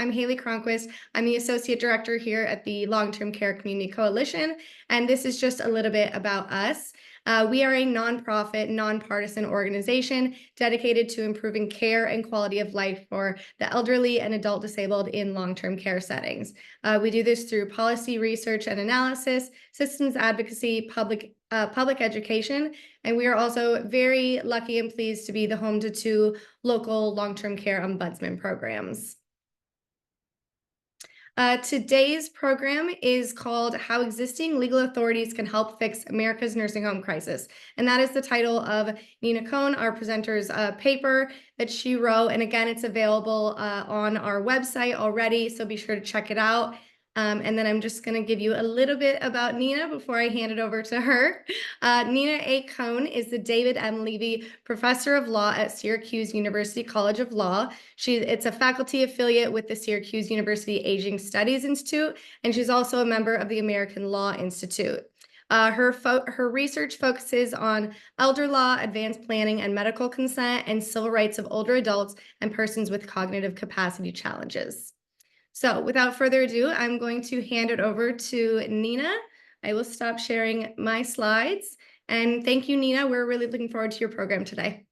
I'm Haley Cronquist. I'm the Associate Director here at the Long-Term Care Community Coalition, and this is just a little bit about us. We are a nonprofit, nonpartisan organization dedicated to improving care and quality of life for the elderly and adult disabled in long-term care settings. We do this through policy research and analysis, systems advocacy, public education, and we are also very lucky and pleased to be the home to 2 local long-term care ombudsman programs. Today's program is called How Existing Legal Authorities Can Help Fix America's Nursing Home Crisis. And that is the title of Nina Cohn, our presenter's paper that she wrote. And again, it's available on our website already, so be sure to check it out. And then I'm just going to give you a little bit about Nina before I hand it over to her. Nina A. Cohn is the David M. Levy Professor of Law at Syracuse University College of Law. It's a faculty affiliate with the Syracuse University Aging Studies Institute, and she's also a member of the American Law Institute. Her research focuses on elder law, advanced planning and medical consent, and civil rights of older adults and persons with cognitive capacity challenges. So without further ado, I'm going to hand it over to Nina. I will stop sharing my slides. And thank you, Nina. We're really looking forward to your program today.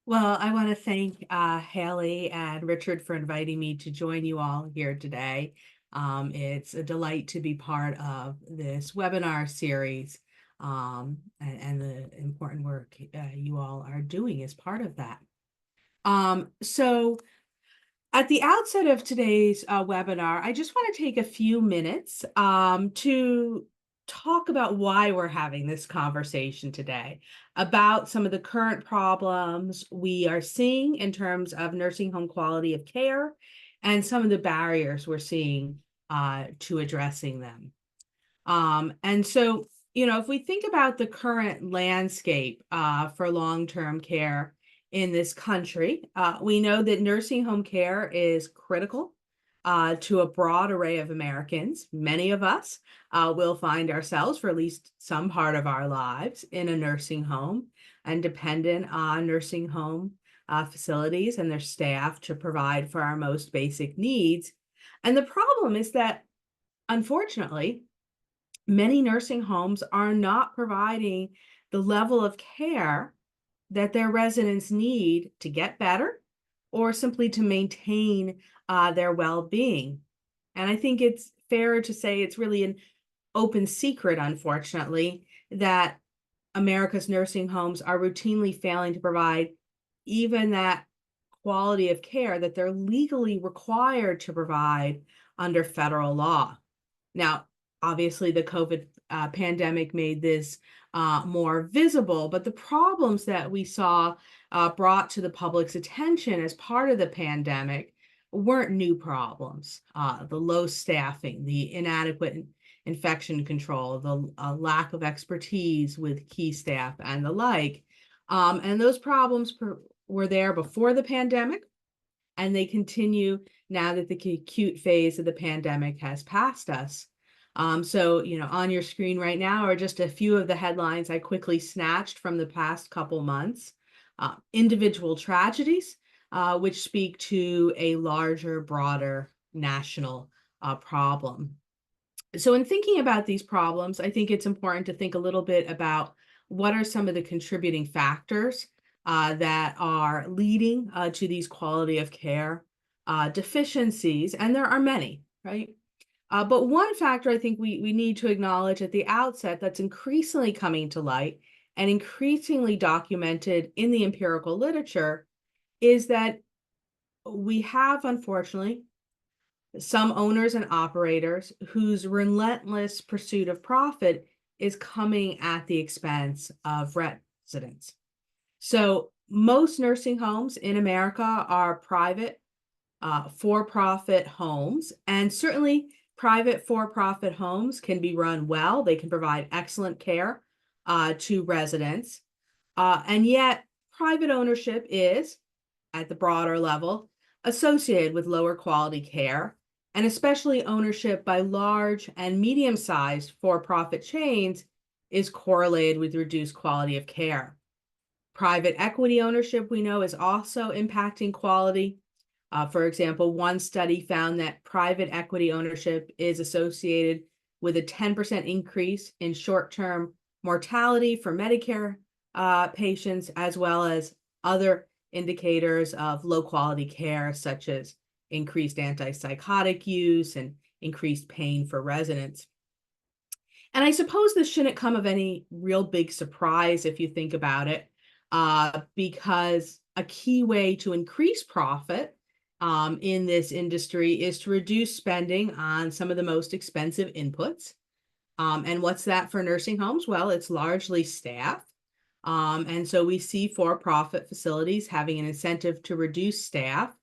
Well, I want to thank Haley and Richard for inviting me to join you all here today. It's a delight to be part of this webinar series and the important work you all are doing as part of that. So at the outset of today's webinar, I just want to take a few minutes to talk about why we're having this conversation today, about some of the current problems we are seeing in terms of nursing home quality of care and some of the barriers we're seeing to addressing them. And so, if we think about the current landscape for long-term care in this country, we know that nursing home care is critical to a broad array of Americans. Many of us will find ourselves for at least some part of our lives in a nursing home and dependent on nursing home facilities and their staff to provide for our most basic needs. And the problem is that, unfortunately, many nursing homes are not providing the level of care that their residents need to get better or simply to maintain their well-being. And I think it's fair to say it's really an open secret, unfortunately, that America's nursing homes are routinely failing to provide even that quality of care that they're legally required to provide under federal law. Now, obviously, the COVID pandemic made this more visible, but the problems that we saw brought to the public's attention as part of the pandemic weren't new problems. The low staffing, the inadequate infection control, the lack of expertise with key staff, and the like. And those problems were there before the pandemic, and they continue now that the acute phase of the pandemic has passed us. So, on your screen right now are just a few of the headlines I quickly snatched from the past couple months. Individual tragedies, which speak to a larger, broader national problem. So in thinking about these problems, I think it's important to think a little bit about what are some of the contributing factors that are leading to these quality of care deficiencies, and there are many, right? But one factor I think we need to acknowledge at the outset that's increasingly coming to light and increasingly documented in the empirical literature is that we have, unfortunately, some owners and operators whose relentless pursuit of profit is coming at the expense of residents. So most nursing homes in America are private, for-profit homes, and certainly private for-profit homes can be run well. They can provide excellent care to residents. And yet private ownership is, at the broader level, associated with lower quality care, and especially ownership by large and medium-sized for-profit chains is correlated with reduced quality of care. Private equity ownership, we know, is also impacting quality. For example, one study found that private equity ownership is associated with a 10% increase in short-term mortality for Medicare patients, as well as other indicators of low quality care, such as increased antipsychotic use and increased pain for residents. And I suppose this shouldn't come of any real big surprise if you think about it, because a key way to increase profit in this industry is to reduce spending on some of the most expensive inputs. And what's that for nursing homes? Well, it's largely staff. And so we see for-profit facilities having an incentive to reduce staff,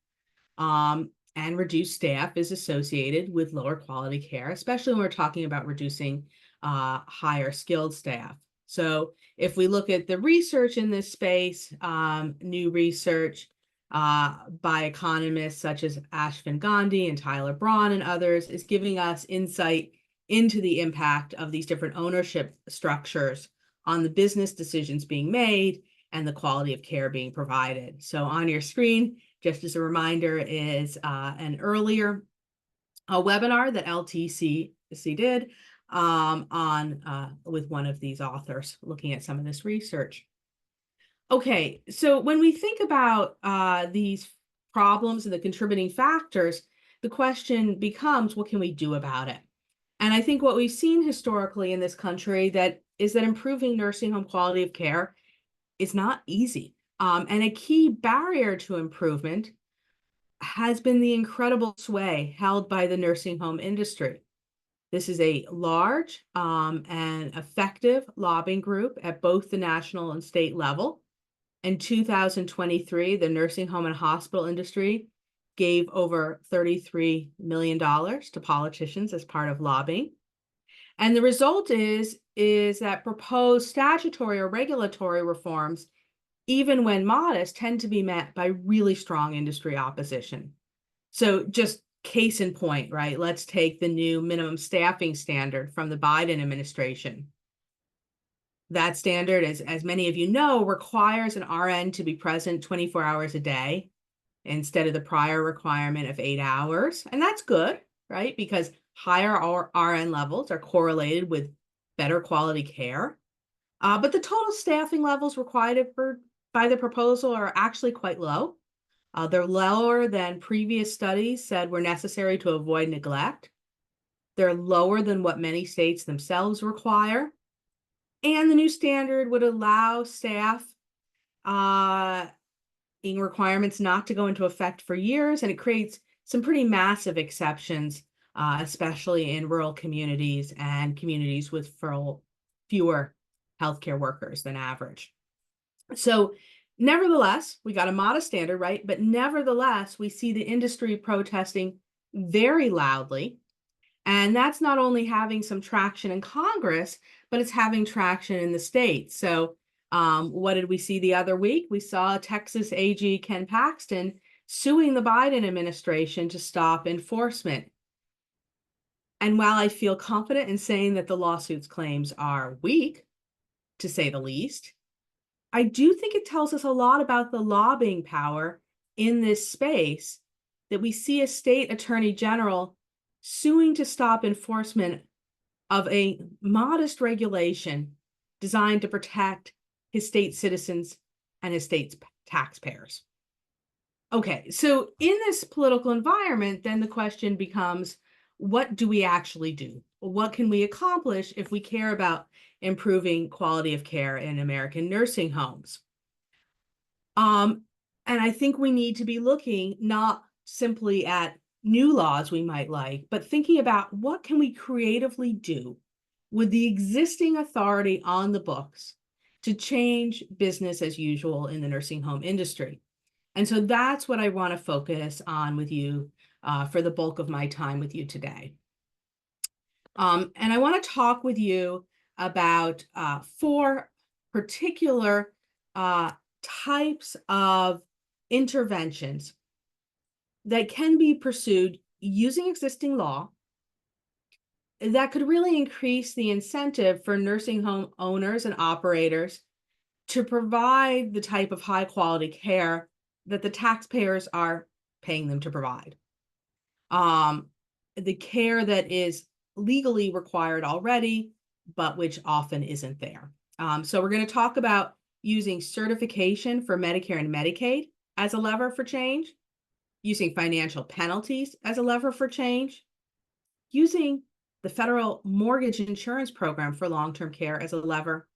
and reduced staff is associated with lower quality care, especially when we're talking about reducing higher skilled staff. So if we look at the research in this space, new research by economists such as Ashwin Gandhi and Tyler Braun and others is giving us insight into the impact of these different ownership structures on the business decisions being made and the quality of care being provided. So on your screen, just as a reminder, is an earlier webinar that LTC did with one of these authors looking at some of this research. Okay, so when we think about these problems and the contributing factors, the question becomes, what can we do about it? And I think what we've seen historically in this country is that improving nursing home quality of care is not easy. And a key barrier to improvement has been the incredible sway held by the nursing home industry. This is a large and effective lobbying group at both the national and state level. In 2023, the nursing home and hospital industry gave over $33 million to politicians as part of lobbying. And the result is that proposed statutory or regulatory reforms, even when modest, tend to be met by really strong industry opposition. So just case in point, right? Let's take the new minimum staffing standard from the Biden administration. That standard, as many of you know, requires an RN to be present 24 hours a day instead of the prior requirement of 8 hours. And that's good, right? Because higher RN levels are correlated with better quality care. But the total staffing levels required by the proposal are actually quite low. They're lower than previous studies said were necessary to avoid neglect. They're lower than what many states themselves require. And the new standard would allow staff in requirements not to go into effect for years, and it creates some pretty massive exceptions, especially in rural communities and communities with fewer healthcare workers than average. So nevertheless, we got a modest standard, right? But nevertheless, we see the industry protesting very loudly. And that's not only having some traction in Congress, but it's having traction in the states. So what did we see the other week? We saw Texas AG Ken Paxton suing the Biden administration to stop enforcement. And while I feel confident in saying that the lawsuit's claims are weak, to say the least, I do think it tells us a lot about the lobbying power in this space that we see a state attorney general suing to stop enforcement of a modest regulation designed to protect his state citizens and his state's taxpayers. Okay, so in this political environment, then the question becomes, what do we actually do? What can we accomplish if we care about improving quality of care in American nursing homes? And I think we need to be looking not simply at new laws we might like, but thinking about what can we creatively do with the existing authority on the books to change business as usual in the nursing home industry. And so that's what I want to focus on with you for the bulk of my time with you today. And I want to talk with you about 4 particular types of interventions that can be pursued using existing law that could really increase the incentive for nursing home owners and operators to provide the type of high quality care that the taxpayers are paying them to provide. The care that is legally required already, but which often isn't there. So we're going to talk about using certification for Medicare and Medicaid as a lever for change, using financial penalties as a lever for change, using the federal mortgage insurance program for long-term care as a lever,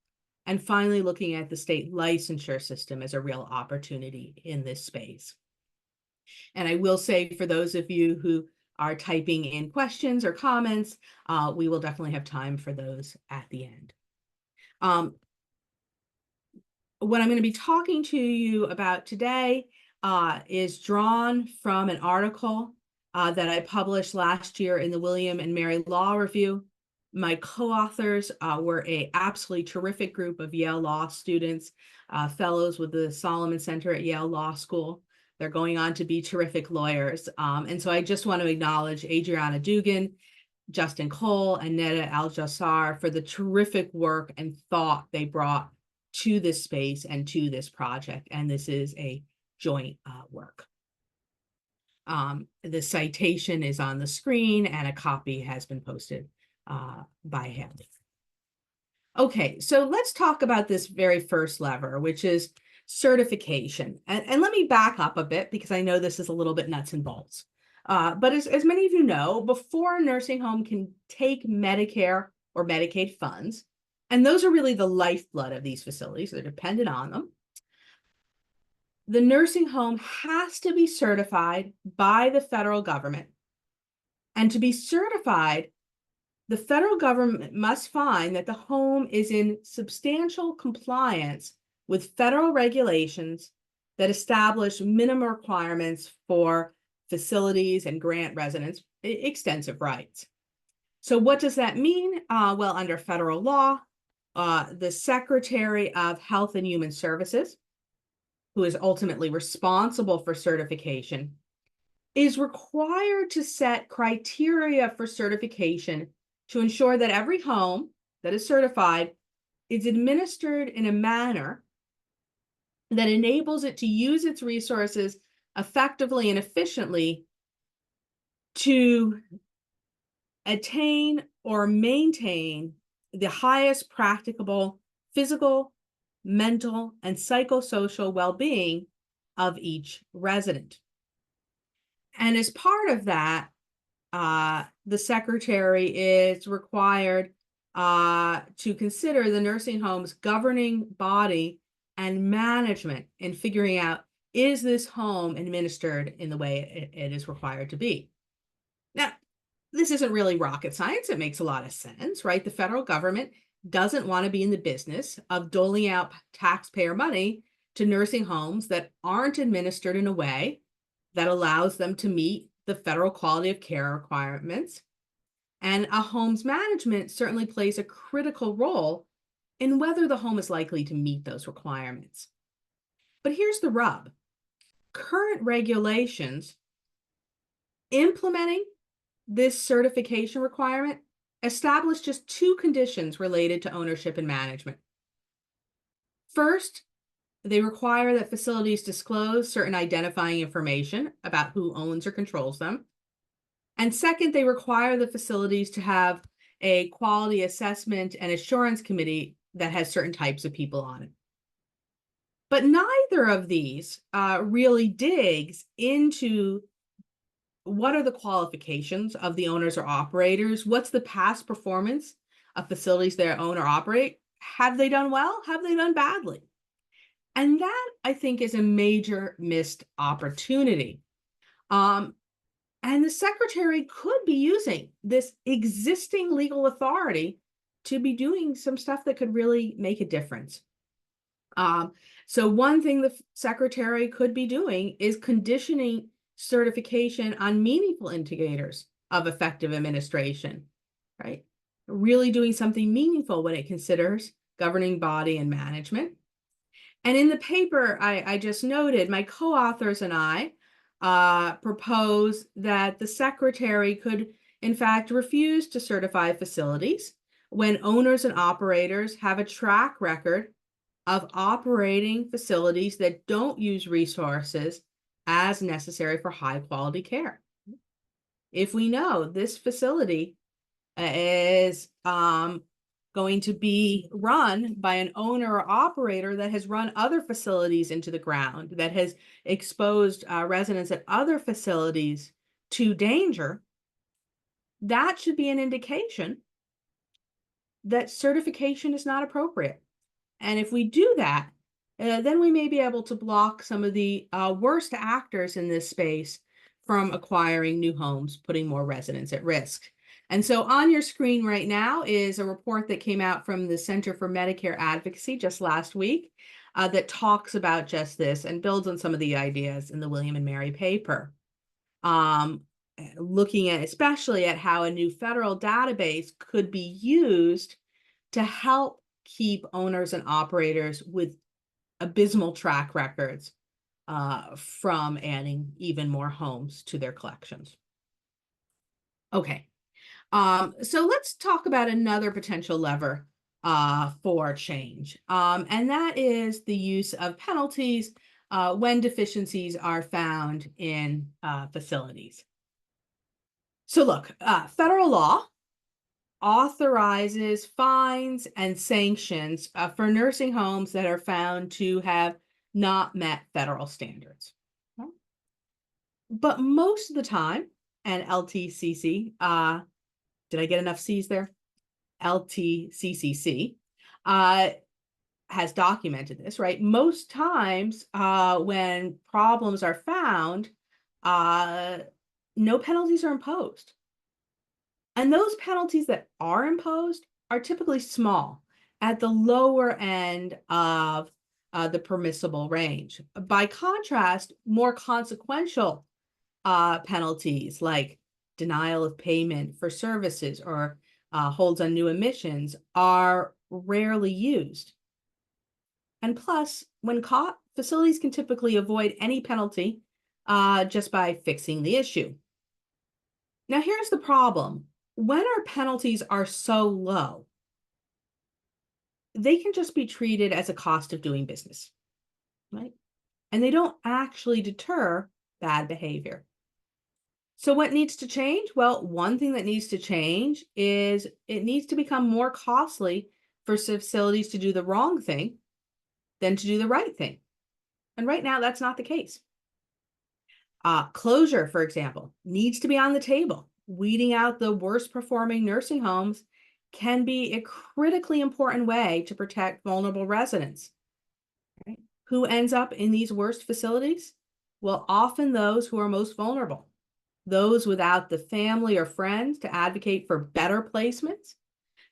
and finally looking at the state licensure system as a real opportunity in this space. And I will say, for those of you who are typing in questions or comments, we will definitely have time for those at the end. What I'm going to be talking to you about today is drawn from an article that I published last year in the William and Mary Law Review. My co-authors were an absolutely terrific group of Yale Law students, fellows with the Solomon Center at Yale Law School. They're going on to be terrific lawyers. And so I just want to acknowledge Adriana Dugan, Justin Cole, and Neda Al-Jassar for the terrific work and thought they brought to this space and to this project. And this is a joint work. The citation is on the screen and a copy has been posted by Haley. Okay, so let's talk about this very first lever, which is certification. And let me back up a bit because I know this is a little bit nuts and bolts. But as many of you know, before a nursing home can take Medicare or Medicaid funds, and those are really the lifeblood of these facilities, they're dependent on them, the nursing home has to be certified by the federal government. And to be certified, the federal government must find that the home is in substantial compliance with federal regulations that establish minimum requirements for facilities and grant residents extensive rights. So what does that mean? Well, under federal law, the Secretary of Health and Human Services, who is ultimately responsible for certification, is required to set criteria for certification to ensure that every home that is certified is administered in a manner that enables it to use its resources effectively and efficiently to attain or maintain the highest practicable physical, mental, and psychosocial well-being of each resident. And as part of that, the secretary is required to consider the nursing home's governing body and management in figuring out, is this home administered in the way it is required to be? Now, this isn't really rocket science. It makes a lot of sense, right? The federal government doesn't want to be in the business of doling out taxpayer money to nursing homes that aren't administered in a way that allows them to meet the federal quality of care requirements. And a home's management certainly plays a critical role in whether the home is likely to meet those requirements. But here's the rub. Current regulations implementing this certification requirement establish just two conditions related to ownership and management. First, they require that facilities disclose certain identifying information about who owns or controls them. And second, they require the facilities to have a quality assessment and assurance committee that has certain types of people on it. But neither of these really digs into what are the qualifications of the owners or operators? What's the past performance of facilities they own or operate? Have they done well? Have they done badly? And that, I think, is a major missed opportunity. And the secretary could be using this existing legal authority to be doing some stuff that could really make a difference. So one thing the secretary could be doing is conditioning certification on meaningful indicators of effective administration, right? Really doing something meaningful when it considers governing body and management. And in the paper I just noted, my co-authors and I propose that the secretary could, in fact, refuse to certify facilities when owners and operators have a track record of operating facilities that don't use resources as necessary for high quality care. If we know this facility is going to be run by an owner or operator that has run other facilities into the ground, that has exposed residents at other facilities to danger, that should be an indication that certification is not appropriate. And if we do that, then we may be able to block some of the worst actors in this space from acquiring new homes, putting more residents at risk. And so on your screen right now is a report that came out from the Center for Medicare Advocacy just last week that talks about just this and builds on some of the ideas in the William and Mary paper. Looking at especially at how a new federal database could be used to help keep owners and operators with abysmal track records from adding even more homes to their collections. Okay, so let's talk about another potential lever for change, and that is the use of penalties when deficiencies are found in facilities. So look, federal law authorizes fines and sanctions for nursing homes that are found to have not met federal standards. But most of the time, and LTCC, did I get enough C's there? LTCCC has documented this, right? Most times when problems are found, no penalties are imposed. And those penalties that are imposed are typically small, at the lower end of the permissible range. By contrast, more consequential penalties like denial of payment for services or holds on new admissions are rarely used. And plus, when caught, facilities can typically avoid any penalty just by fixing the issue. Now, here's the problem. When our penalties are so low, they can just be treated as a cost of doing business, right? And they don't actually deter bad behavior. So what needs to change? Well, one thing that needs to change is it needs to become more costly for facilities to do the wrong thing than to do the right thing. And right now, that's not the case. Closure, for example, needs to be on the table. Weeding out the worst performing nursing homes can be a critically important way to protect vulnerable residents. Right? Who ends up in these worst facilities? Well, often those who are most vulnerable, those without the family or friends to advocate for better placements,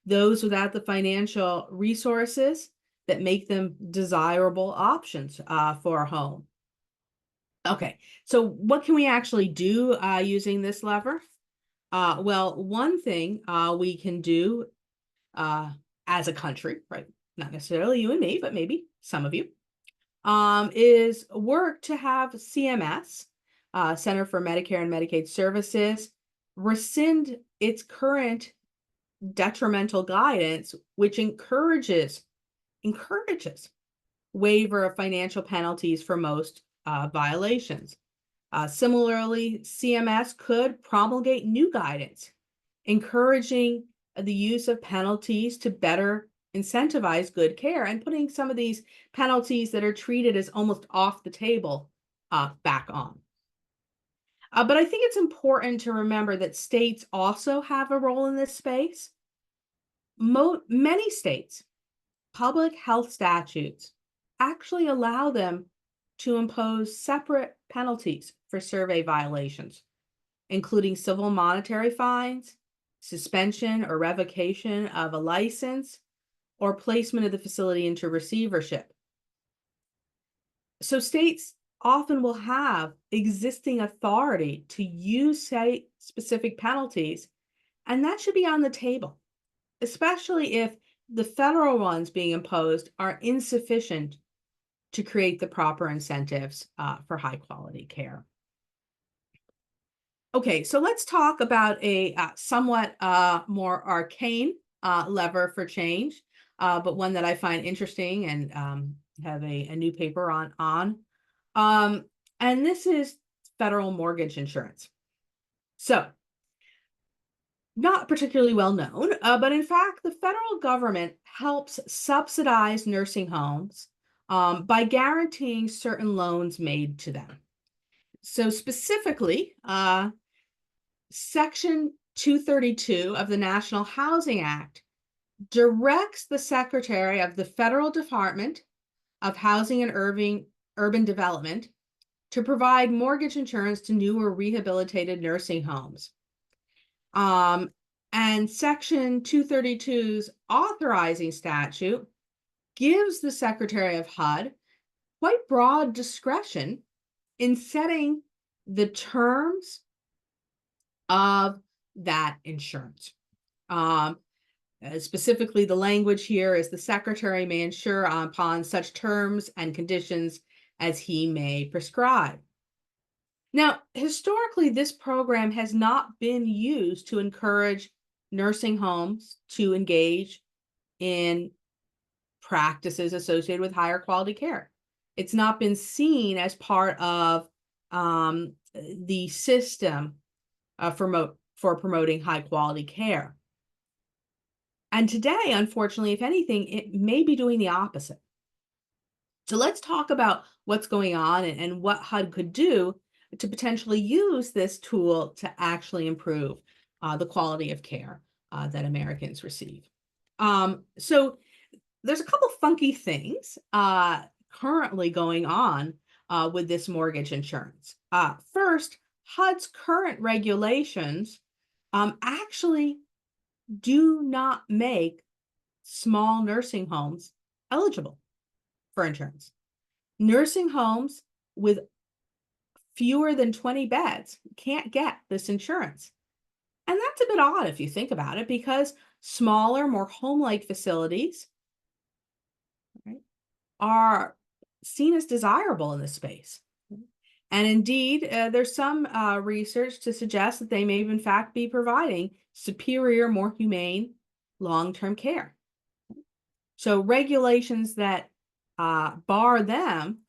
those without the financial resources that make them desirable options for a home. Okay, so what can we actually do using this lever? Well, one thing we can do as a country, right? Not necessarily you and me, but maybe some of you, is work to have CMS, Center for Medicare and Medicaid Services, rescind its current detrimental guidance, which encourages waiver of financial penalties for most violations. Similarly, CMS could promulgate new guidance, encouraging the use of penalties to better incentivize good care and putting some of these penalties that are treated as almost off the table back on. But I think it's important to remember that states also have a role in this space. Many states, public health statutes actually allow them to impose separate penalties for survey violations, including civil monetary fines, suspension or revocation of a license, or placement of the facility into receivership. So states often will have existing authority to use state-specific penalties, and that should be on the table, especially if the federal ones being imposed are insufficient to create the proper incentives for high quality care. Okay, so let's talk about a somewhat more arcane lever for change, but one that I find interesting and have a new paper on. and this is federal mortgage insurance. So, not particularly well known, but in fact, the federal government helps subsidize nursing homes by guaranteeing certain loans made to them. So, specifically, Section 232 of the National Housing Act directs the Secretary of the Federal Department of Housing and Urban Development to provide mortgage insurance to new or rehabilitated nursing homes. And Section 232's authorizing statute gives the Secretary of HUD quite broad discretion in setting the terms of that insurance. Specifically, the language here is the Secretary may insure upon such terms and conditions as he may prescribe. Now, historically, this program has not been used to encourage nursing homes to engage in practices associated with higher quality care. It's not been seen as part of the system for promoting high quality care. And today, unfortunately, if anything, it may be doing the opposite. So let's talk about what's going on and what HUD could do to potentially use this tool to actually improve the quality of care that Americans receive. So there's a couple funky things currently going on with this mortgage insurance. First, HUD's current regulations actually do not make small nursing homes eligible for insurance. Nursing homes with fewer than 20 beds can't get this insurance. And that's a bit odd if you think about it, because smaller, more home-like facilities, right, are seen as desirable in this space. And indeed, there's some research to suggest that they may in fact be providing superior, more humane long-term care. So regulations that bar them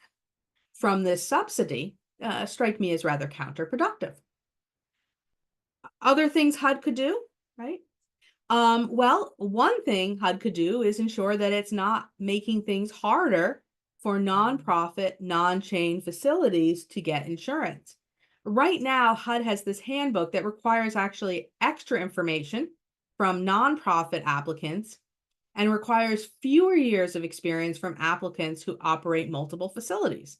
from this subsidy strike me as rather counterproductive. Other things HUD could do, right? Well, one thing HUD could do is ensure that it's not making things harder for nonprofit, non-chain facilities to get insurance. Right now, HUD has this handbook that requires actually extra information from nonprofit applicants and requires fewer years of experience from applicants who operate multiple facilities.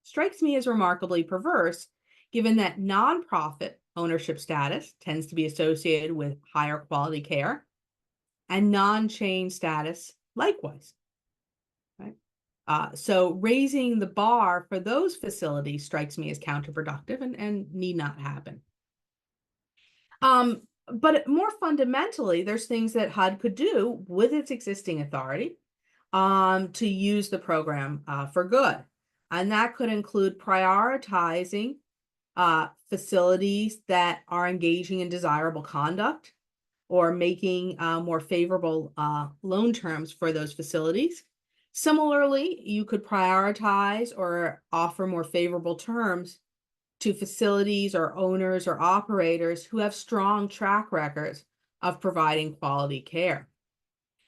Strikes me as remarkably perverse, given that nonprofit ownership status tends to be associated with higher quality care, and non-chain status likewise. Right? So raising the bar for those facilities strikes me as counterproductive and need not happen. But more fundamentally, there's things that HUD could do with its existing authority to use the program for good. And that could include prioritizing facilities that are engaging in desirable conduct, or making more favorable loan terms for those facilities. Similarly, you could prioritize or offer more favorable terms to facilities or owners or operators who have strong track records of providing quality care.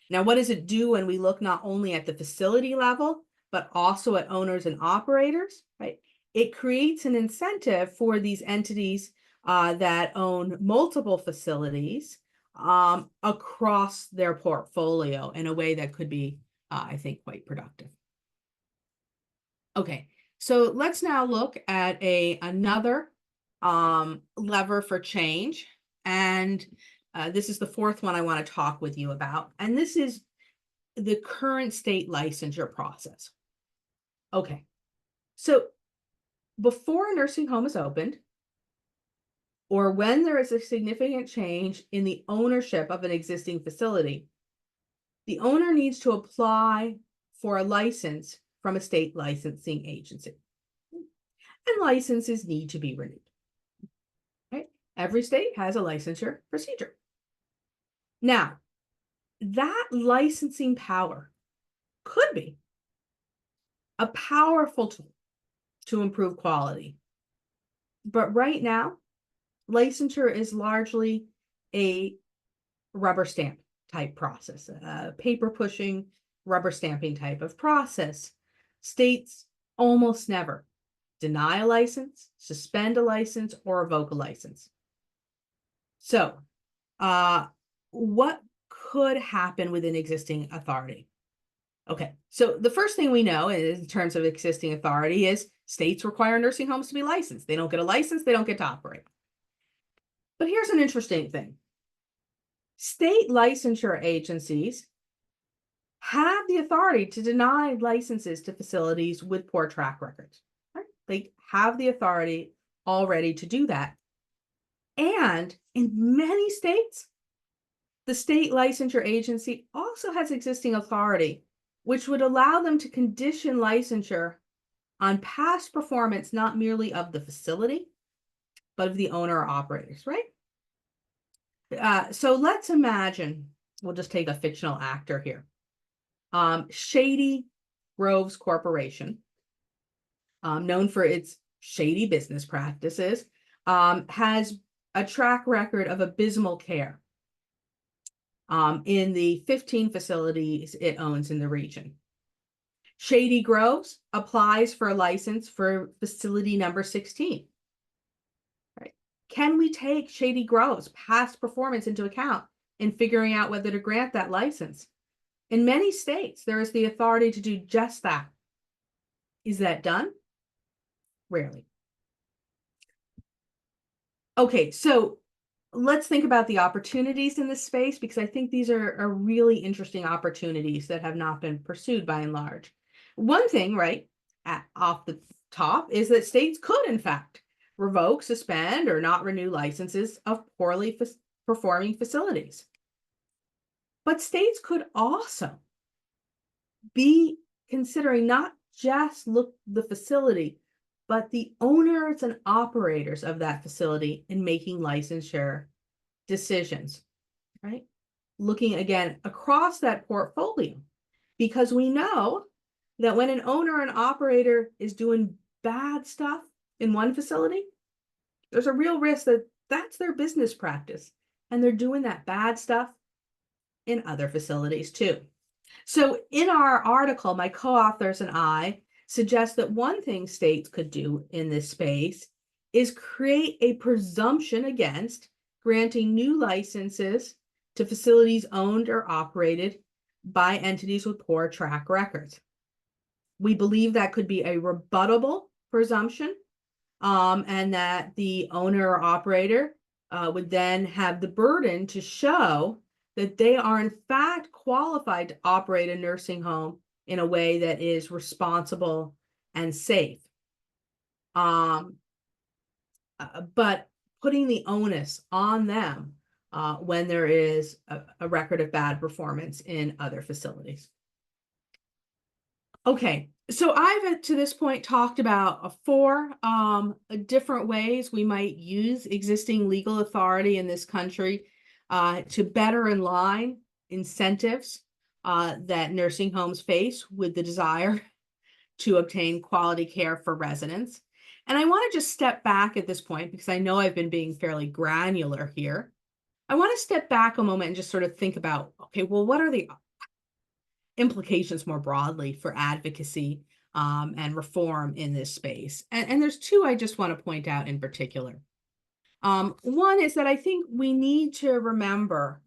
Now, what does it do when we look not only at the facility level, but also at owners and operators, right? It creates an incentive for these entities that own multiple facilities across their portfolio in a way that could be, I think, quite productive. Okay, so let's now look at another lever for change. And this is the fourth one I want to talk with you about. And this is the current state licensure process. Okay, so before a nursing home is opened, or when there is a significant change in the ownership of an existing facility, the owner needs to apply for a license from a state licensing agency. And licenses need to be renewed. Right? Every state has a licensure procedure. Now, that licensing power could be a powerful tool to improve quality. But right now, licensure is largely a rubber stamp type process, a paper pushing, rubber stamping type of process. States almost never deny a license, suspend a license, or revoke a license. So, what could happen with an existing authority? Okay, so the first thing we know in terms of existing authority is states require nursing homes to be licensed. They don't get a license, they don't get to operate. But here's an interesting thing. State licensure agencies have the authority to deny licenses to facilities with poor track records. Right? They have the authority already to do that. And in many states, the state licensure agency also has existing authority, which would allow them to condition licensure on past performance, not merely of the facility, but of the owner or operators, right? So let's imagine, we'll just take a fictional actor here. Shady Groves Corporation, known for its shady business practices, has a track record of abysmal care in the 15 facilities it owns in the region. Shady Groves applies for a license for facility number 16. Right? Can we take Shady Groves' past performance into account in figuring out whether to grant that license? In many states, there is the authority to do just that. Is that done? Rarely. Okay, so let's think about the opportunities in this space, because I think these are really interesting opportunities that have not been pursued by and large. One thing, right, off the top, is that states could, in fact, revoke, suspend, or not renew licenses of poorly performing facilities. But states could also be considering not just the facility, but the owners and operators of that facility in making licensure decisions, right? Looking again across that portfolio, because we know that when an owner and operator is doing bad stuff in one facility, there's a real risk that that's their business practice, and they're doing that bad stuff in other facilities too. So in our article, my co-authors and I suggest that one thing states could do in this space is create a presumption against granting new licenses to facilities owned or operated by entities with poor track records. We believe that could be a rebuttable presumption, and that the owner or operator would then have the burden to show that they are in fact qualified to operate a nursing home in a way that is responsible and safe. But putting the onus on them when there is a record of bad performance in other facilities. Okay, so I've to this point talked about four different ways we might use existing legal authority in this country to better align incentives that nursing homes face with the desire to obtain quality care for residents. And I want to just step back at this point, because I know I've been being fairly granular here. I want to step back a moment and just sort of think about, okay, well, what are the implications more broadly for advocacy and reform in this space? And there's two I just want to point out in particular. One is that I think we need to remember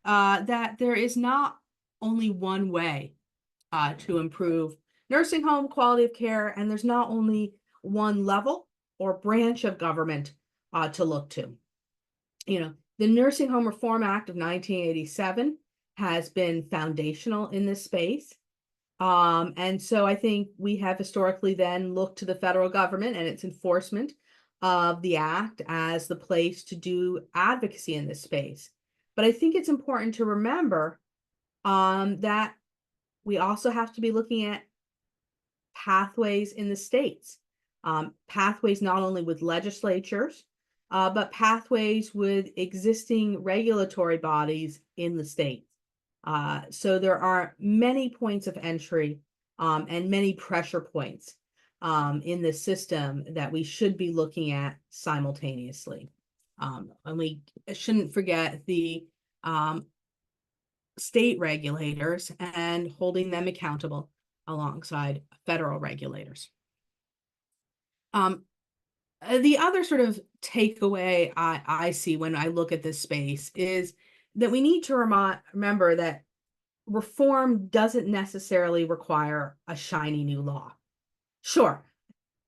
that there is not only one way to improve nursing home quality of care, and there's not only one level or branch of government to look to. You know, the Nursing Home Reform Act of 1987 has been foundational in this space. And so I think we have historically then looked to the federal government and its enforcement of the act as the place to do advocacy in this space. But I think it's important to remember that we also have to be looking at pathways in the states, pathways not only with legislatures, but pathways with existing regulatory bodies in the states. So there are many points of entry and many pressure points in the system that we should be looking at simultaneously. And we shouldn't forget the state regulators and holding them accountable alongside federal regulators. The other sort of takeaway I see when I look at this space is that we need to remember that reform doesn't necessarily require a shiny new law. Sure,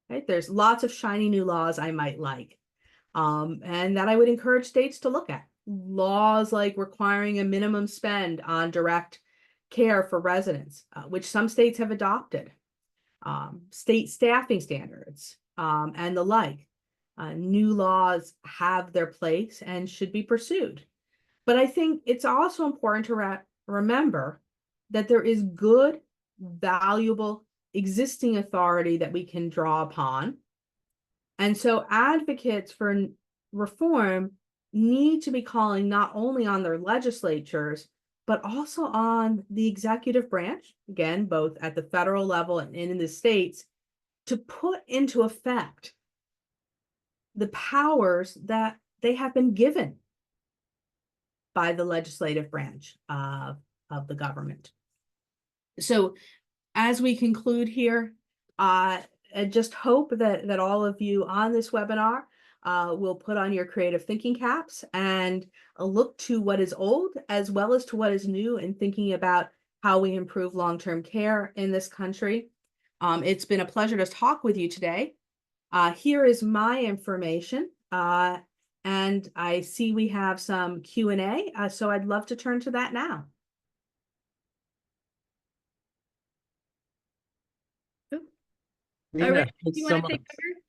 right? There's lots of shiny new laws I might like, and that I would encourage states to look at. Laws like requiring a minimum spend on direct care for residents, which some states have adopted, state staffing standards, and the like. New laws have their place and should be pursued. But I think it's also important to remember that there is good, valuable, existing authority that we can draw upon. And so advocates for reform need to be calling not only on their legislatures, but also on the executive branch, again, both at the federal level and in the states, to put into effect the powers that they have been given by the legislative branch of the government. So as we conclude here, I just hope that all of you on this webinar will put on your creative thinking caps and look to what is old as well as to what is new in thinking about how we improve long-term care in this country. It's been a pleasure to talk with you today. Here is my information, and I see we have some Q&A, so I'd love to turn to that now. Nina, you want to take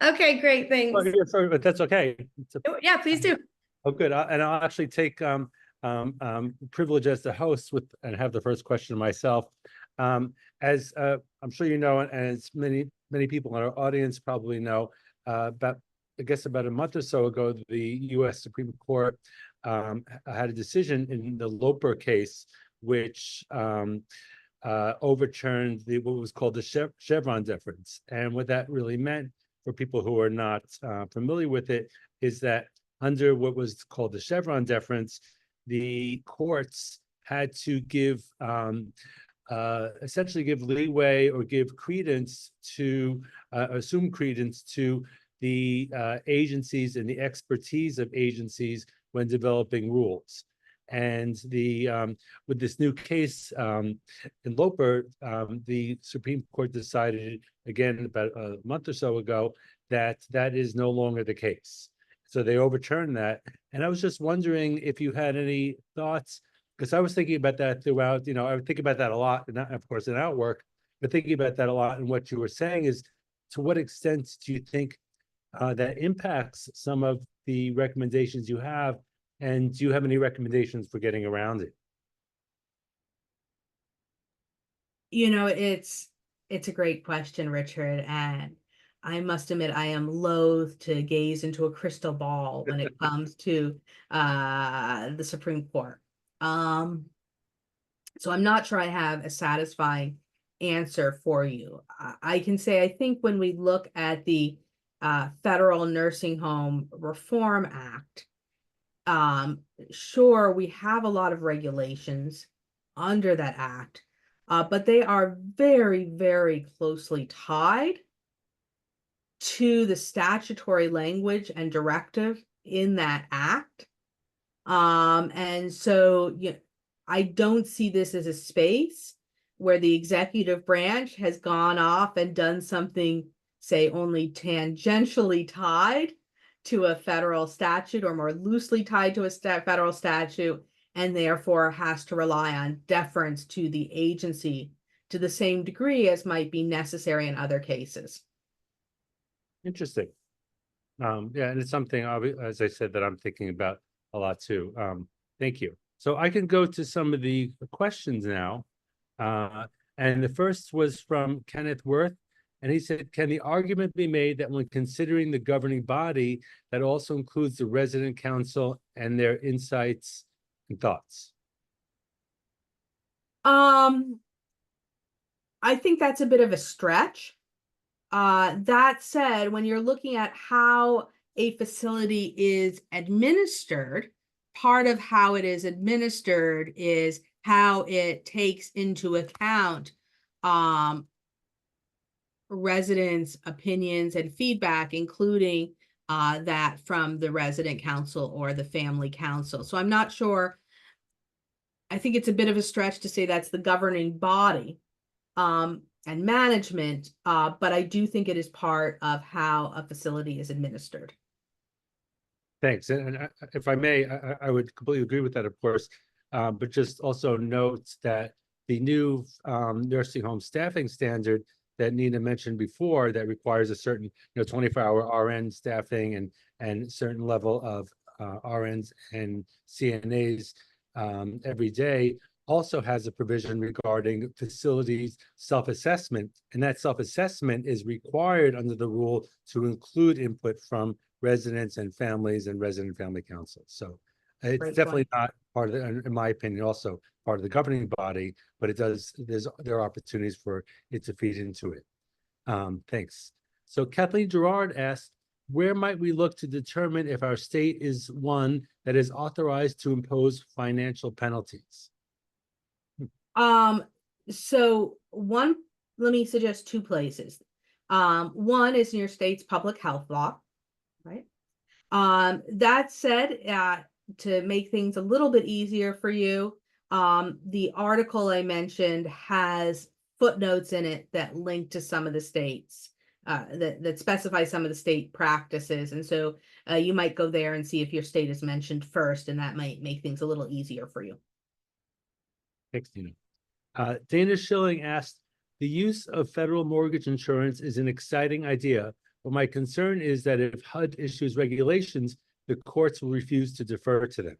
over? Okay, great, thanks. Oh, yeah, sorry, but that's okay. Yeah, please do. Oh, good. And I'll actually take privilege as the host and have the first question myself. As I'm sure you know, and as many people in our audience probably know, about a month or so ago, the U.S. Supreme Court had a decision in the Loper case, which overturned what was called the Chevron deference. And what that really meant for people who are not familiar with it is that under what was called the Chevron deference, the courts had to give essentially give leeway or give credence to assume credence to the agencies and the expertise of agencies when developing rules. And with this new case in Loper, the Supreme Court decided again about a month or so ago that that is no longer the case. So they overturned that. And I was just wondering if you had any thoughts, because I was thinking about that throughout, I would think about that a lot, and of course in our work, but thinking about that a lot. And what you were saying is, to what extent do you think that impacts some of the recommendations you have? And do you have any recommendations for getting around it? It's a great question, Richard. And I must admit, I am loath to gaze into a crystal ball when it comes to the Supreme Court. So I'm not sure I have a satisfying answer for you. I can say, I think when we look at the Federal Nursing Home Reform Act, sure, we have a lot of regulations under that act, but they are very, very closely tied to the statutory language and directive in that act. And so I don't see this as a space where the executive branch has gone off and done something, say, only tangentially tied to a federal statute or more loosely tied to a federal statute, and therefore has to rely on deference to the agency to the same degree as might be necessary in other cases. Interesting. Yeah, and it's something, as I said, that I'm thinking about a lot too. Thank you. So I can go to some of the questions now. And the first was from Kenneth Worth. And he said, can the argument be made that when considering the governing body, that also includes the resident council and their insights and thoughts? I think that's a bit of a stretch. That said, when you're looking at how a facility is administered, part of how it is administered is how it takes into account residents' opinions and feedback, including that from the resident council or the family council. So I'm not sure. I think it's a bit of a stretch to say that's the governing body and management, but I do think it is part of how a facility is administered. Thanks. And if I may, I would completely agree with that, of course. But just also note that the new nursing home staffing standard that Nina mentioned before that requires a certain 24-hour RN staffing and certain level of RNs and CNAs every day also has a provision regarding facilities self-assessment, and that self-assessment is required under the rule to include input from residents and families and resident family councils. So it's Great definitely point. not part of the, in my opinion, also part of the governing body, but it does, there are opportunities for it to feed into it. Thanks. So Kathleen Gerard asked, where might we look to determine if our state is one that is authorized to impose financial penalties? So one, let me suggest two places. One is in your state's public health law, right? That said, to make things a little bit easier for you, the article I mentioned has footnotes in it that link to some of the states that specify some of the state practices. And so you might go there and see if your state is mentioned first, and that might make things a little easier for you. Thanks, Dina. Dana Schilling asked, the use of federal mortgage insurance is an exciting idea, but my concern is that if HUD issues regulations, the courts will refuse to defer to them.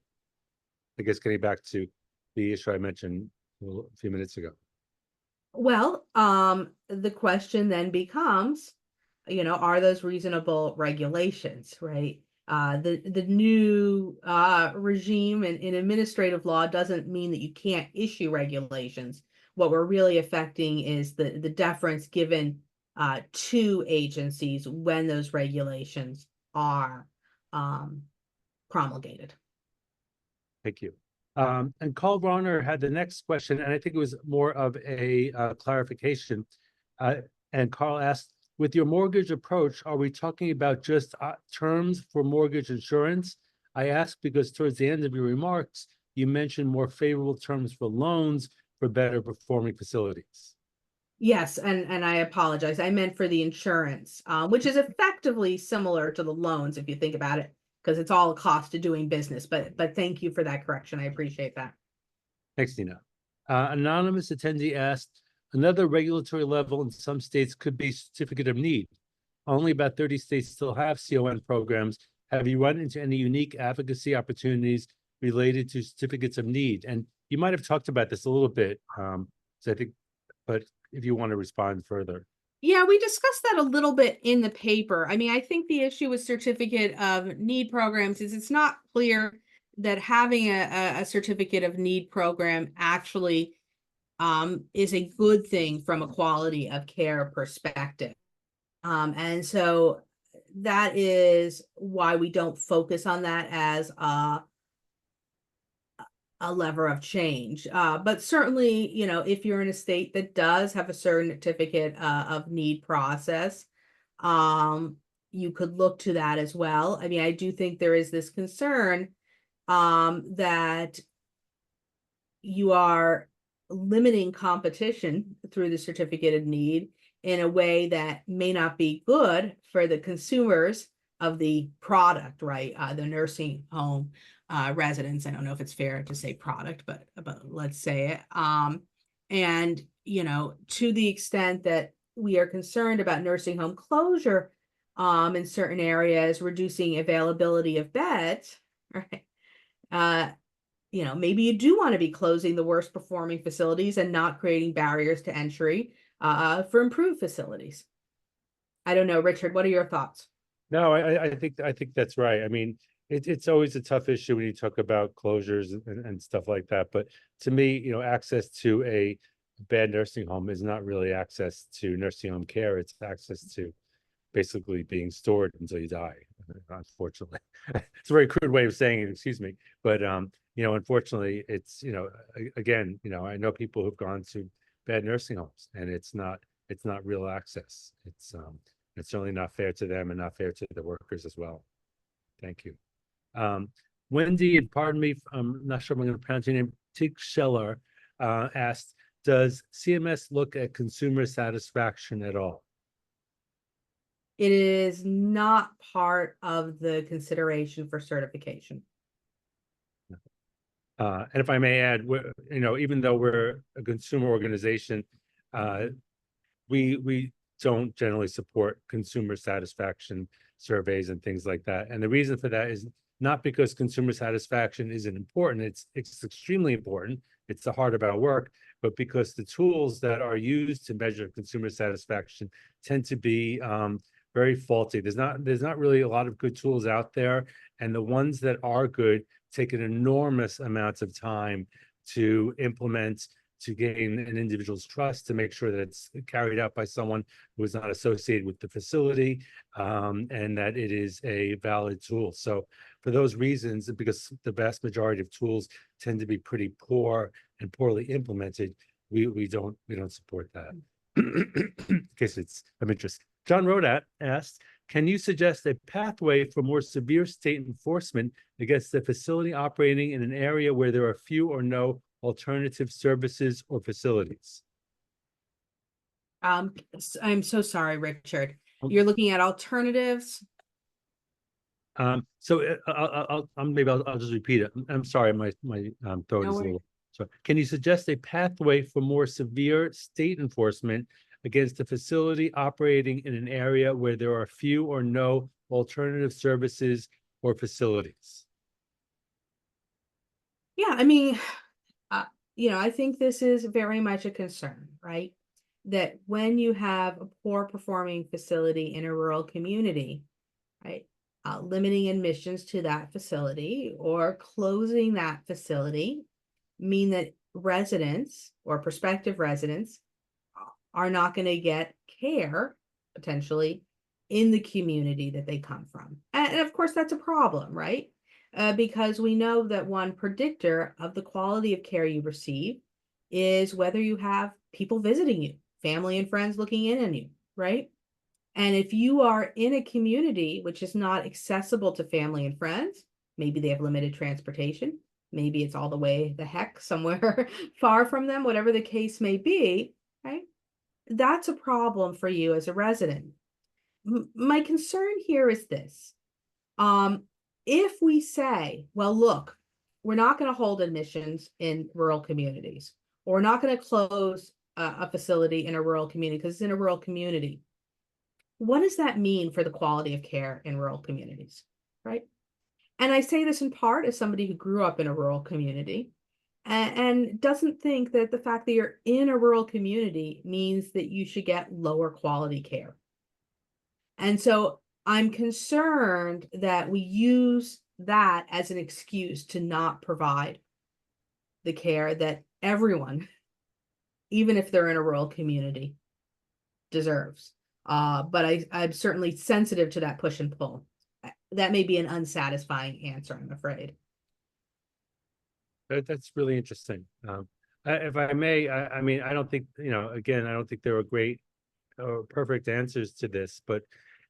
I guess getting back to the issue I mentioned a few minutes ago. Well, the question then becomes, are those reasonable regulations, right? The new regime in administrative law doesn't mean that you can't issue regulations. What we're really affecting is the deference given to agencies when those regulations are promulgated. Thank you. And Carl Bronner had the next question, and I think it was more of a clarification. And Carl asked, with your mortgage approach, are we talking about just terms for mortgage insurance? I asked because towards the end of your remarks, you mentioned more favorable terms for loans for better performing facilities. Yes, and I apologize. I meant for the insurance, which is effectively similar to the loans if you think about it, because it's all a cost of doing business. But thank you for that correction. I appreciate that. Thanks, Dina. Anonymous attendee asked, another regulatory level in some states could be certificate of need. Only about 30 states still have CON programs. Have you run into any unique advocacy opportunities related to certificates of need? And you might have talked about this a little bit, so I think, but if you want to respond further. Yeah, we discussed that a little bit in the paper. I mean, I think the issue with certificate of need programs is it's not clear that having a certificate of need program actually is a good thing from a quality of care perspective. And so that is why we don't focus on that as a lever of change. But certainly, if you're in a state that does have a certificate of need process, you could look to that as well. I mean, I do think there is this concern that you are limiting competition through the certificate of need in a way that may not be good for the consumers of the product, right? The nursing home residents. I don't know if it's fair to say product, but let's say it. And, to the extent that we are concerned about nursing home closure in certain areas, reducing availability of beds, right? Maybe you do want to be closing the worst performing facilities and not creating barriers to entry for improved facilities. I don't know, Richard, what are your thoughts? No, I think that's right. I mean, it's always a tough issue when you talk about closures and stuff like that. But to me, access to a bad nursing home is not really access to nursing home care. It's access to basically being stored until you die, unfortunately. It's a very crude way of saying it, excuse me. But, unfortunately, it's, again, I know people who've gone to bad nursing homes, and it's not real access. It's certainly not fair to them and not fair to the workers as well. Thank you. Wendy, and pardon me, I'm not sure if I'm going to pronounce your name, Tigscheller, asked, does CMS look at consumer satisfaction at all? It is not part of the consideration for certification. And if I may add, even though we're a consumer organization, we don't generally support consumer satisfaction surveys and things like that. And the reason for that is not because consumer satisfaction isn't important. It's extremely important. It's the heart of our work, but because the tools that are used to measure consumer satisfaction tend to be very faulty. There's not really a lot of good tools out there, and the ones that are good take an enormous amount of time to implement, to gain an individual's trust, to make sure that it's carried out by someone who is not associated with the facility, and that it is a valid tool. So for those reasons, because the vast majority of tools tend to be pretty poor and poorly implemented, we don't support that. In case it's of interest. John Rodat asked, can you suggest a pathway for more severe state enforcement against the facility operating in an area where there are few or no alternative services or facilities? I'm so sorry, Richard. You're looking at alternatives. So I'll just repeat it. I'm sorry, my throat is a little. So can you suggest a pathway for more severe state enforcement against a facility operating in an area where there are few or no alternative services or facilities? Yeah, I mean, I think this is very much a concern, right? That when you have a poor performing facility in a rural community, right, limiting admissions to that facility or closing that facility mean that residents or prospective residents are not going to get care potentially in the community that they come from. And of course, that's a problem, right? Because we know that one predictor of the quality of care you receive is whether you have people visiting you, family and friends looking in on you, right? And if you are in a community which is not accessible to family and friends, maybe they have limited transportation, maybe it's all the way the heck somewhere far from them, whatever the case may be, right? That's a problem for you as a resident. My concern here is this. If we say, well, look, we're not going to hold admissions in rural communities, or we're not going to close a facility in a rural community because it's in a rural community, what does that mean for the quality of care in rural communities, right? And I say this in part as somebody who grew up in a rural community and doesn't think that the fact that you're in a rural community means that you should get lower quality care. And so I'm concerned that we use that as an excuse to not provide the care that everyone, even if they're in a rural community, deserves. But I'm certainly sensitive to that push and pull. That may be an unsatisfying answer, I'm afraid. That's really interesting. If I may, I mean, I don't think, again, I don't think there are great or perfect answers to this, but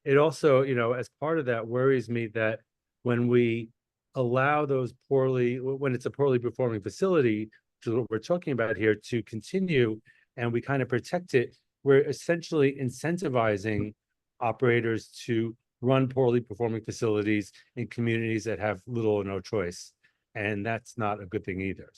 it also, as part of that, worries me that when we allow those when it's a poorly performing facility, which is what we're talking about here, to continue, and we kind of protect it, we're essentially incentivizing operators to run poorly performing facilities in communities that have little or no choice. And that's not a good thing either.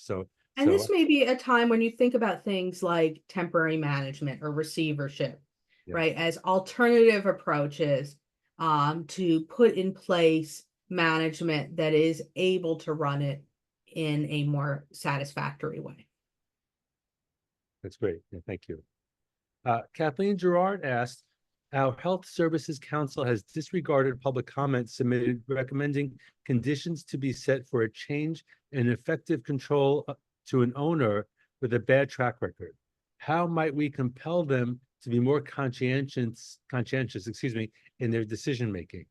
And this may be a time when you think about things like temporary management or receivership, yes, right, as alternative approaches to put in place management that is able to run it in a more satisfactory way. That's great. Yeah, thank you. Kathleen Gerard asked, our Health Services Council has disregarded public comments submitted recommending conditions to be set for a change in effective control to an owner with a bad track record. how might we compel them to be more conscientious, in their decision making?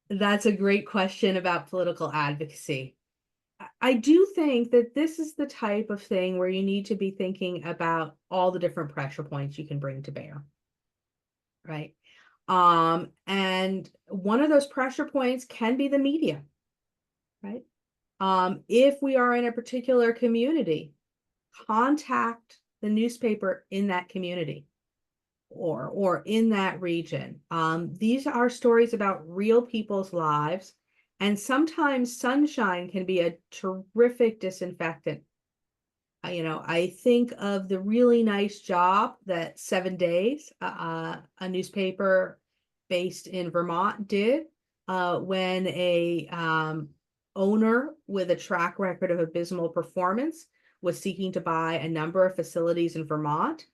That's a great question about political advocacy. I do think that this is the type of thing where you need to be thinking about all the different pressure points you can bring to bear, right? And one of those pressure points can be the media, right? If we are in a particular community, contact the newspaper in that community or in that region. These are stories about real people's lives, and sometimes sunshine can be a terrific disinfectant. I think of the really nice job that 7 Days, a newspaper based in Vermont, did when a owner with a track record of abysmal performance was seeking to buy a number of facilities in Vermont.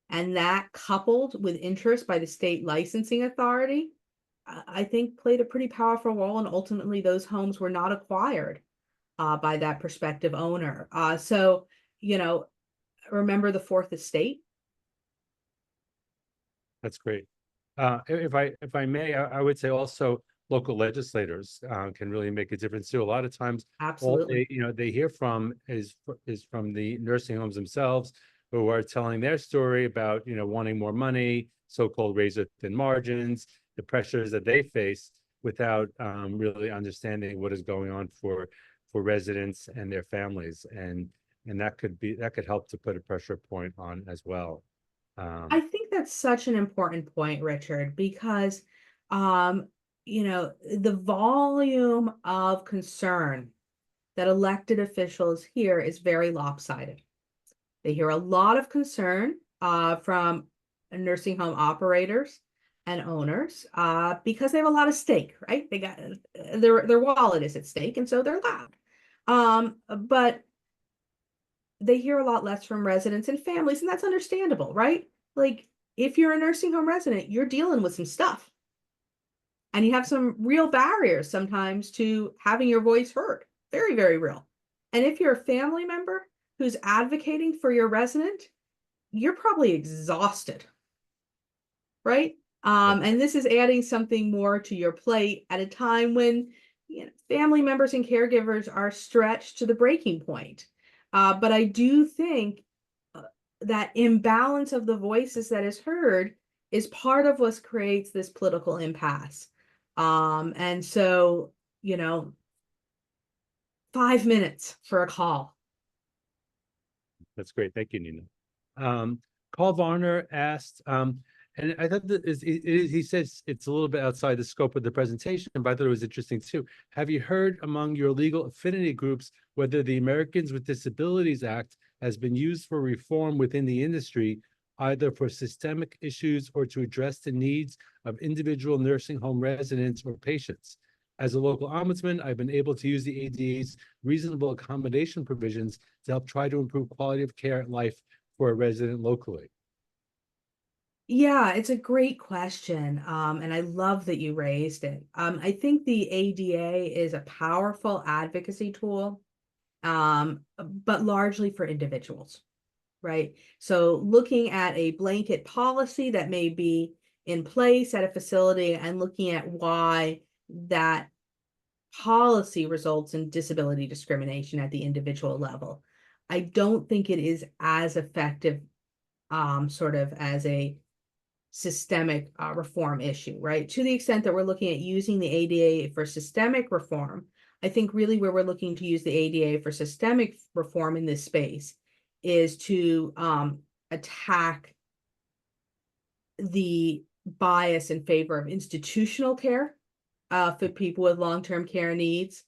And that, coupled with interest by the state licensing authority, I think played a pretty powerful role. And ultimately, those homes were not acquired by that prospective owner. So, remember the Fourth Estate? That's great. If I may, I would say also local legislators can really make a difference too. A lot of times, all Absolutely. they hear from is from the nursing homes themselves, who are telling their story about wanting more money, so-called razor thin margins, the pressures that they face, without really understanding what is going on for residents and their families, and that could help to put a pressure point on as well. I think that's such an important point, Richard, because um, the volume of concern that elected officials hear is very lopsided. They hear a lot of concern from nursing home operators and owners because they have a lot of stake, right? They got their wallet is at stake, and so they're loud. But they hear a lot less from residents and families, and that's understandable, right? Like, if you're a nursing home resident, you're dealing with some stuff, and you have some real barriers sometimes to having your voice heard. Very, very real. And if you're a family member who's advocating for your resident, you're probably exhausted, right? And this is adding something more to your plate at a time when family members and caregivers are stretched to the breaking point. But I do think that imbalance of the voices that is heard is part of what creates this political impasse. And so, 5 minutes for a call. That's great. Thank you, Nina. Carl Varner asked, and I thought that he says it's a little bit outside the scope of the presentation, but I thought it was interesting too. Have you heard among your legal affinity groups whether the Americans with Disabilities Act has been used for reform within the industry, either for systemic issues or to address the needs of individual nursing home residents or patients? As a local ombudsman, I've been able to use the ADA's reasonable accommodation provisions to help try to improve quality of care and life for a resident locally. Yeah, it's a great question. And I love that you raised it. I think the ADA is a powerful advocacy tool, but largely for individuals, right? So looking at a blanket policy that may be in place at a facility and looking at why that policy results in disability discrimination at the individual level. I don't think it is as effective sort of as a systemic reform issue, right? To the extent that we're looking at using the ADA for systemic reform, I think really where we're looking to use the ADA for systemic reform in this space is to attack the bias in favor of institutional care for people with long-term care needs,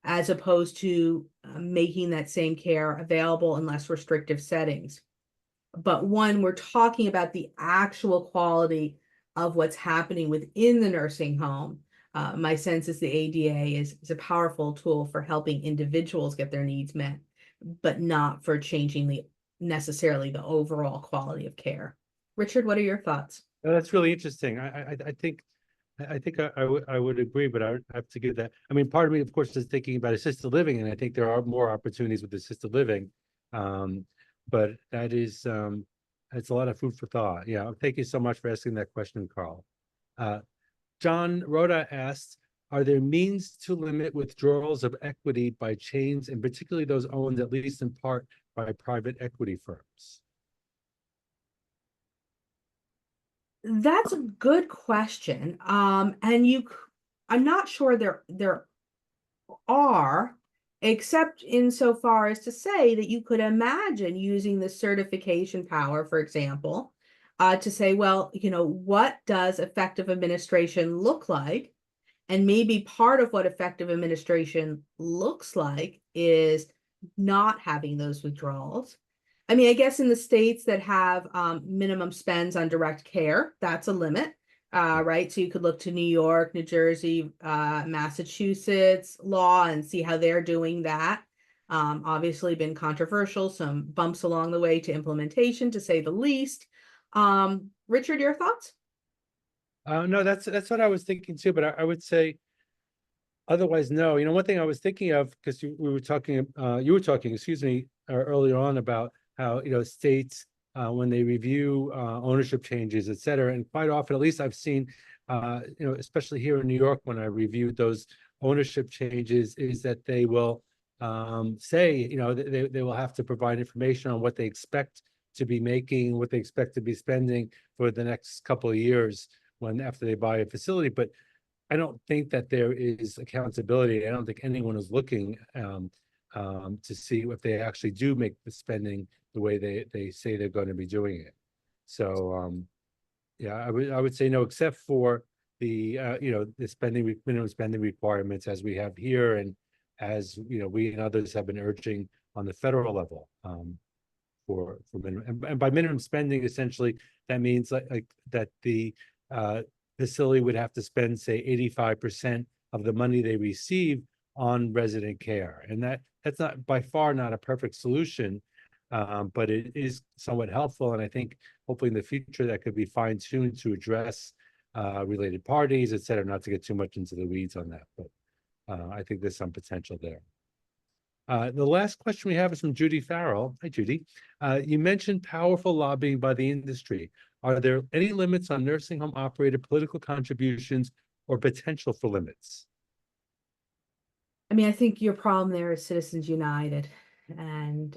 as opposed to making that same care available in less restrictive settings. But one, we're talking about the actual quality of what's happening within the nursing home. My sense is the ADA is a powerful tool for helping individuals get their needs met, but not for changing necessarily the overall quality of care. Richard, what are your thoughts? That's really interesting. I think I would agree, but I would have to give that. I mean, part of me, of course, is thinking about assisted living, and I think there are more opportunities with assisted living. But that is, it's a lot of food for thought. Yeah, thank you so much for asking that question, Carl. John Rhoda asked, are there means to limit withdrawals of equity by chains, and particularly those owned at least in part by private equity firms? That's a good question. I'm not sure there are, except insofar as to say that you could imagine using the certification power, for example, to say, well, what does effective administration look like? And maybe part of what effective administration looks like is not having those withdrawals. I mean, I guess in the states that have minimum spends on direct care, that's a limit, right? So you could look to New York, New Jersey, Massachusetts law and see how they're doing that. Obviously been controversial, some bumps along the way to implementation, to say the least. Richard, your thoughts? No, that's what I was thinking too, but I would say otherwise, no. One thing I was thinking of, because you were talking, excuse me, earlier on about how, states, when they review ownership changes, et cetera, and quite often, at least I've seen, especially here in New York, when I reviewed those ownership changes, is that they will say, they will have to provide information on what they expect to be making, what they expect to be spending for the next couple of years after they buy a facility. But I don't think that there is accountability. I don't think anyone is looking to see if they actually do make the spending the way they say they're going to be doing it. So yeah, I would say no, except for the the minimum spending requirements as we have here, and as we and others have been urging on the federal level for minimum, and by minimum spending, essentially that means like that the facility would have to spend, say, 85% of the money they receive on resident care. And that's not, by far not a perfect solution, but it is somewhat helpful. And I think hopefully in the future that could be fine-tuned to address related parties, et cetera, not to get too much into the weeds on that. But I think there's some potential there. The last question we have is from Judy Farrell. Hi, Judy. You mentioned powerful lobbying by the industry. Are there any limits on nursing home operator political contributions or potential for limits? I mean, I think your problem there is Citizens United and,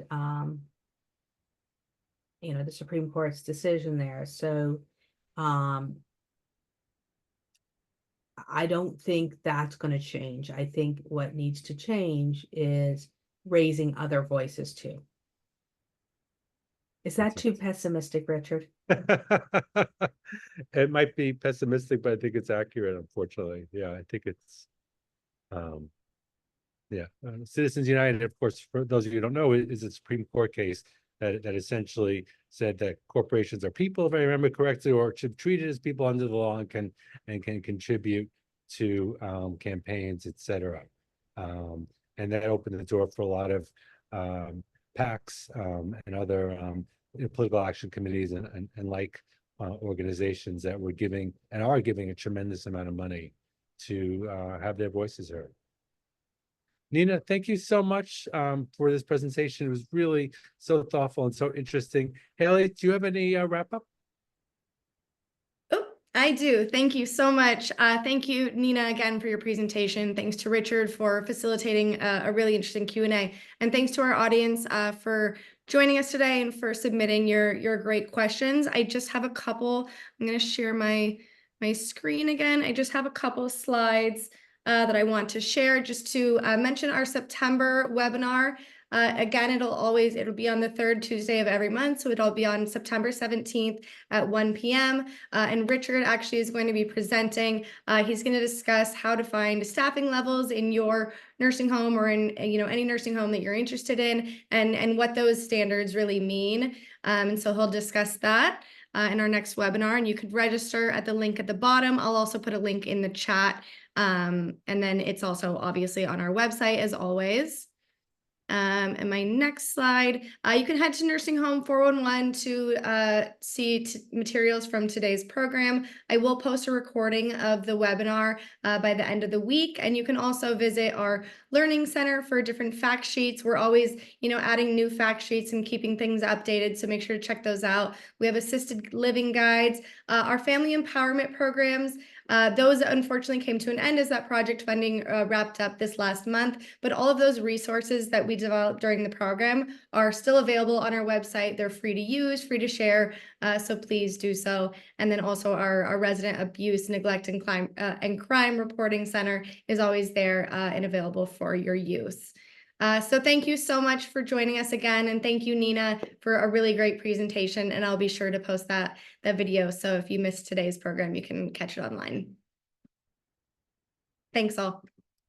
the Supreme Court's decision there. So, I don't think that's going to change. I think what needs to change is raising other voices too. Is that too pessimistic, Richard? It might be pessimistic, but I think it's accurate, unfortunately. Yeah, I think it's Citizens United, of course, for those of you who don't know, is a Supreme Court case that essentially said that corporations are people, if I remember correctly, or should be treated as people under the law and can contribute to campaigns, et cetera. And that opened the door for a lot of PACs and other political action committees and like organizations that were giving and are giving a tremendous amount of money to have their voices heard. Nina, thank you so much for this presentation. It was really so thoughtful and so interesting. Haley, do you have any wrap up? Oh, I do. Thank you so much. Thank you, Nina, again for your presentation. Thanks to Richard for facilitating a really interesting Q&A. And thanks to our audience for joining us today and for submitting your great questions. I just have a couple. I'm going to share my screen again. I just have a couple of slides that I want to share just to mention our September webinar. Again, it'll be on the third Tuesday of every month. So it'll be on September 17th at 1 p.m. And Richard actually is going to be presenting. He's going to discuss how to find staffing levels in your nursing home or in any nursing home that you're interested in, and what those standards really mean. And so he'll discuss that in our next webinar, and you could register at the link at the bottom. I'll also put a link in the chat. And then it's also obviously on our website as always. And my next slide, you can head to Nursing Home 411 to see materials from today's program. I will post a recording of the webinar by the end of the week, and you can also visit our Learning Center for different fact sheets. We're always, adding new fact sheets and keeping things updated, so make sure to check those out. We have assisted living guides, our family empowerment programs. Those unfortunately came to an end as that project funding wrapped up this last month, but all of those resources that we developed during the program are still available on our website. They're free to use, free to share, so please do so. And then also our Resident Abuse, Neglect, and Crime Reporting Center is always there and available for your use. So thank you so much for joining us again, and thank you, Nina, for a really great presentation, and I'll be sure to post that video, so if you missed today's program, you can catch it online. Thanks all.